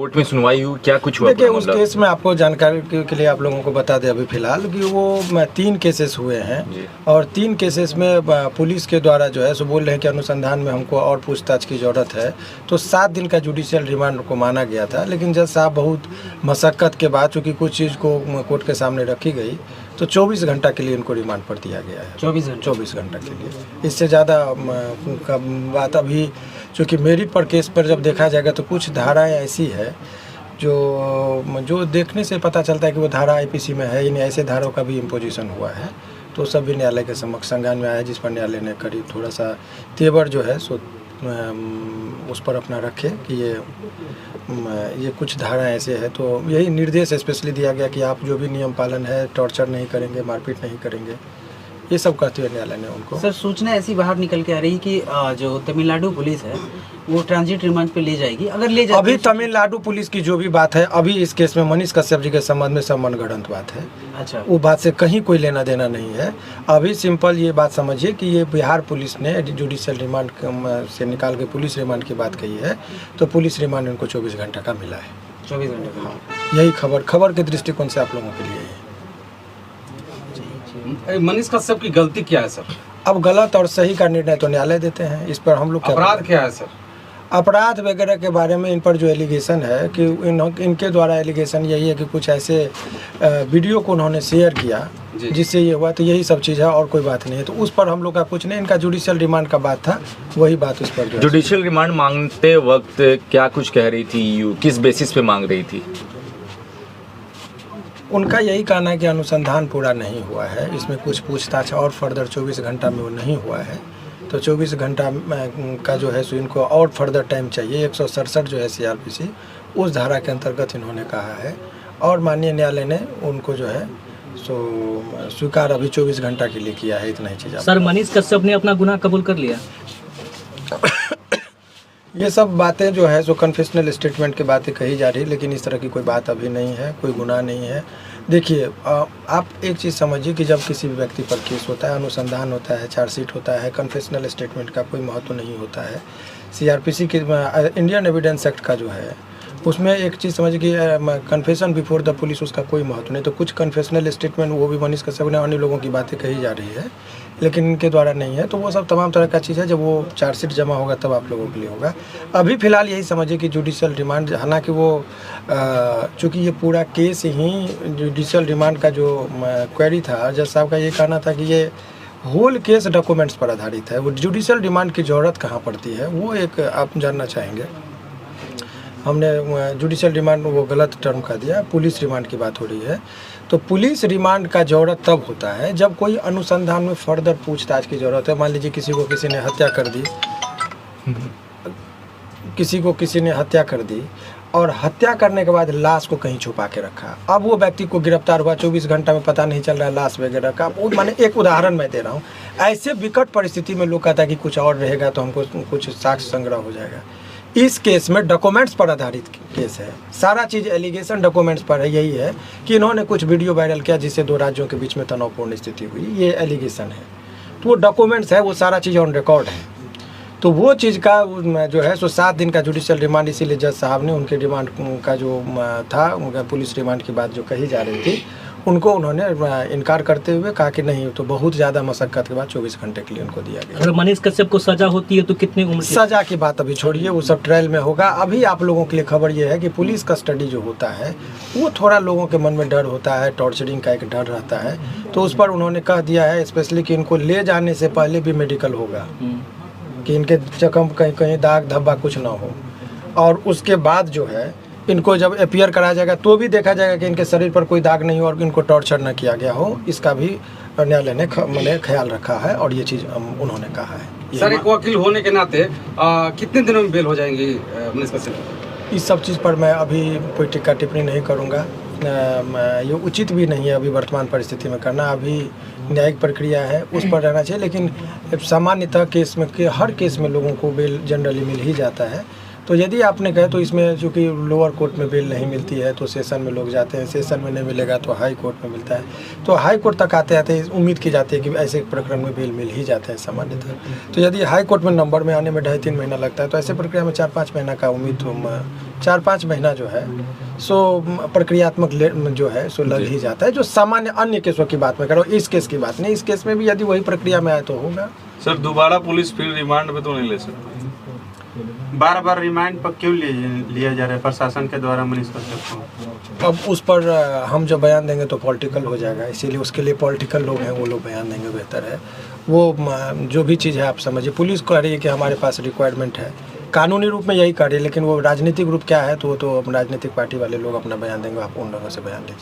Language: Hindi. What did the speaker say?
कोर्ट में सुनवाई हुई, क्या कुछ हुआ? देखिए, उस केस में आपको जानकारी के लिए आप लोगों को बता दें अभी फिलहाल कि वो 3 केसेस हुए हैं और 3 केसेस में पुलिस के द्वारा जो है सो बोल रहे हैं कि अनुसंधान में हमको और पूछताछ की ज़रूरत है। तो 7 दिन का जुडिशियल रिमांड को माना गया था, लेकिन जज साहब बहुत मशक्क़त के बाद चूँकि कुछ चीज़ को कोर्ट के सामने रखी गई तो 24 घंटा के लिए इनको रिमांड पर दिया गया है। 24 घंटा के लिए। इससे ज़्यादा का बात अभी चूँकि मेरिट पर केस पर जब देखा जाएगा तो कुछ धाराएं ऐसी है जो देखने से पता चलता है कि वो धारा आईपीसी में है ही नहीं, ऐसे धाराओं का भी इम्पोजिशन हुआ है। तो सब भी न्यायालय के समक्ष संज्ञान में आया है, जिस पर न्यायालय ने करीब थोड़ा सा तेवर जो है सो उस पर अपना रखे कि ये कुछ धाराएं ऐसे है। तो यही निर्देश स्पेशली दिया गया कि आप जो भी नियम पालन है, टॉर्चर नहीं करेंगे, मारपीट नहीं करेंगे, ये सब कहते हुए न्यायालय ने उनको। सर, सूचना ऐसी बाहर निकल के आ रही कि जो तमिलनाडु पुलिस है वो ट्रांजिट रिमांड पे ले जाएगी। अगर ले जाएगी अभी तमिलनाडु पुलिस की जो भी बात है, अभी इस केस में मनीष कश्यप जी के संबंध में सब मनगढ़ंत बात है। अच्छा, वो बात से कहीं कोई लेना देना नहीं है। अभी सिंपल ये बात समझिए कि ये बिहार पुलिस ने जुडिशियल रिमांड से निकाल के पुलिस रिमांड की बात कही है, तो पुलिस रिमांड उनको 24 घंटे का मिला है। 24 घंटे। हाँ, यही खबर के दृष्टिकोण से आप लोगों के लिए है। मनीष कश्यप की गलती क्या है सर? अब गलत और सही का निर्णय तो न्यायालय देते हैं, इस पर हम लोग अपराध क्या है सर? अपराध वगैरह के बारे में इन पर जो एलिगेशन है कि इनके द्वारा एलिगेशन यही है कि कुछ ऐसे वीडियो को उन्होंने शेयर किया जिससे ये हुआ, तो यही सब चीज़ है और कोई बात नहीं है। तो उस पर हम लोग का कुछ नहीं, इनका जुडिशियल रिमांड का बात था, वही बात उस पर। जुडिशियल रिमांड मांगते वक्त क्या कुछ कह रही थी यू, किस बेसिस पे मांग रही थी? उनका यही कहना है कि अनुसंधान पूरा नहीं हुआ है, इसमें कुछ पूछताछ और फर्दर 24 घंटा में वो नहीं हुआ है, तो 24 घंटा का जो है सो इनको और फर्दर टाइम चाहिए। 167 जो है CRPC उस धारा के अंतर्गत इन्होंने कहा है और माननीय न्यायालय ने उनको जो है सो स्वीकार अभी 24 घंटा के लिए किया है। इतना ही चीज़। सर, मनीष कश्यप ने अपना गुनाह कबूल कर लिया? ये सब बातें जो है सो कन्फेशनल स्टेटमेंट की बातें कही जा रही है, लेकिन इस तरह की कोई बात अभी नहीं है, कोई गुनाह नहीं है। देखिए, आप एक चीज़ समझिए कि जब किसी भी व्यक्ति पर केस होता है, अनुसंधान होता है, चार्जशीट होता है, कन्फेशनल स्टेटमेंट का कोई महत्व नहीं होता है। CRPC के इंडियन एविडेंस एक्ट का जो है उसमें एक चीज़ समझिए कि कन्फेशन बिफोर द पुलिस उसका कोई महत्व नहीं। तो कुछ कन्फेशनल स्टेटमेंट वो भी मनीष कश्यप ने अन्य लोगों की बातें कही जा रही है, लेकिन इनके द्वारा नहीं है। तो वो सब तमाम तरह का चीज़ है, जब वो चार्जशीट जमा होगा तब आप लोगों के लिए होगा। अभी फ़िलहाल यही समझिए कि जुडिशियल रिमांड, हालांकि वो चूँकि ये पूरा केस ही जुडिशियल रिमांड का जो क्वेरी था, जज साहब का ये कहना था कि ये होल केस डॉक्यूमेंट्स पर आधारित है, वो जुडिशियल रिमांड की ज़रूरत कहाँ पड़ती है, वो एक आप जानना चाहेंगे। हमने जुडिशियल रिमांड वो गलत टर्म का दिया, पुलिस रिमांड की बात हो रही है। तो पुलिस रिमांड का ज़रूरत तब होता है जब कोई अनुसंधान में फर्दर पूछताछ की ज़रूरत है। मान लीजिए किसी ने हत्या कर दी, किसी ने हत्या कर दी और हत्या करने के बाद लाश को कहीं छुपा के रखा। अब वो व्यक्ति को गिरफ्तार हुआ, 24 घंटा में पता नहीं चल रहा है लाश वगैरह का। वो माने एक उदाहरण मैं दे रहा हूँ। ऐसे विकट परिस्थिति में लोग कहता है कि कुछ और रहेगा तो हमको कुछ साक्ष्य संग्रह हो जाएगा। इस केस में डॉक्यूमेंट्स पर आधारित केस है, सारा चीज़ एलिगेशन डॉक्यूमेंट्स पर है। यही है कि इन्होंने कुछ वीडियो वायरल किया जिससे 2 राज्यों के बीच में तनावपूर्ण स्थिति हुई, ये एलिगेशन है। तो वो डॉक्यूमेंट्स है, वो सारा चीज़ ऑन रिकॉर्ड है। तो वो चीज़ का जो है सो 7 दिन का जुडिशियल रिमांड, इसीलिए जज साहब ने उनके रिमांड का जो था, उनका पुलिस रिमांड की बात जो कही जा रही थी, उनको उन्होंने इनकार करते हुए कहा कि नहीं, तो बहुत ज़्यादा मशक्क़त के बाद 24 घंटे के लिए उनको दिया गया। अगर मनीष कश्यप को सज़ा होती है तो कितनी उम्र? सज़ा की बात अभी छोड़िए, वो सब ट्रायल में होगा। अभी आप लोगों के लिए खबर ये है कि पुलिस कस्टडी जो होता है वो थोड़ा लोगों के मन में डर होता है, टॉर्चरिंग का एक डर रहता है। तो उस पर उन्होंने कह दिया है स्पेशली कि इनको ले जाने से पहले भी मेडिकल होगा, कि इनके जख्म कहीं दाग धब्बा कुछ ना हो, और उसके बाद जो है इनको जब अपियर कराया जाएगा तो भी देखा जाएगा कि इनके शरीर पर कोई दाग नहीं हो और इनको टॉर्चर न किया गया हो। इसका भी न्यायालय ने मैंने ख्याल रखा है और ये चीज़ उन्होंने कहा है। सर, एक वकील होने के नाते कितने दिनों में बेल हो जाएंगी मनीष कश्यप? इस सब चीज़ पर मैं अभी कोई टिक्का टिप्पणी नहीं करूँगा, ये उचित भी नहीं है अभी वर्तमान परिस्थिति में करना। अभी न्यायिक प्रक्रिया है, उस पर रहना चाहिए। लेकिन सामान्यतः केस में हर केस में लोगों को बेल जनरली मिल ही जाता है। तो यदि आपने कहे तो इसमें चूँकि लोअर कोर्ट में बेल नहीं मिलती है तो सेशन में लोग जाते हैं, सेशन में नहीं मिलेगा तो हाई कोर्ट में मिलता है, तो हाई कोर्ट तक आते आते उम्मीद की जाती है कि ऐसे प्रकरण में बेल मिल ही जाते हैं सामान्यतः। तो यदि हाई कोर्ट में नंबर में आने में 2.5-3 महीना लगता है तो ऐसे प्रक्रिया में 4-5 महीना का उम्मीद तो 4-5 महीना जो है सो प्रक्रियात्मक जो है सो लग ही जाता है। जो सामान्य अन्य केसों की बात मैं कर रहा हूँ, इस केस की बात नहीं, इस केस में भी यदि वही प्रक्रिया में आए तो होगा। सर दोबारा पुलिस फिर रिमांड पे तो नहीं ले सकती? बार बार रिमांड पर क्यों लिया जा रहा है प्रशासन के द्वारा मनीष कश्यप को? अब उस पर हम जब बयान देंगे तो पॉलिटिकल हो जाएगा, इसीलिए उसके लिए पॉलिटिकल लोग हैं वो लोग बयान देंगे बेहतर है। वो जो भी चीज़ है आप समझिए, पुलिस कह रही है कि हमारे पास रिक्वायरमेंट है, कानूनी रूप में यही कार्य है, लेकिन वो राजनीतिक रूप क्या है तो वो तो राजनीतिक पार्टी वाले लोग अपना बयान देंगे, आप उन लोगों से बयान लीजिए।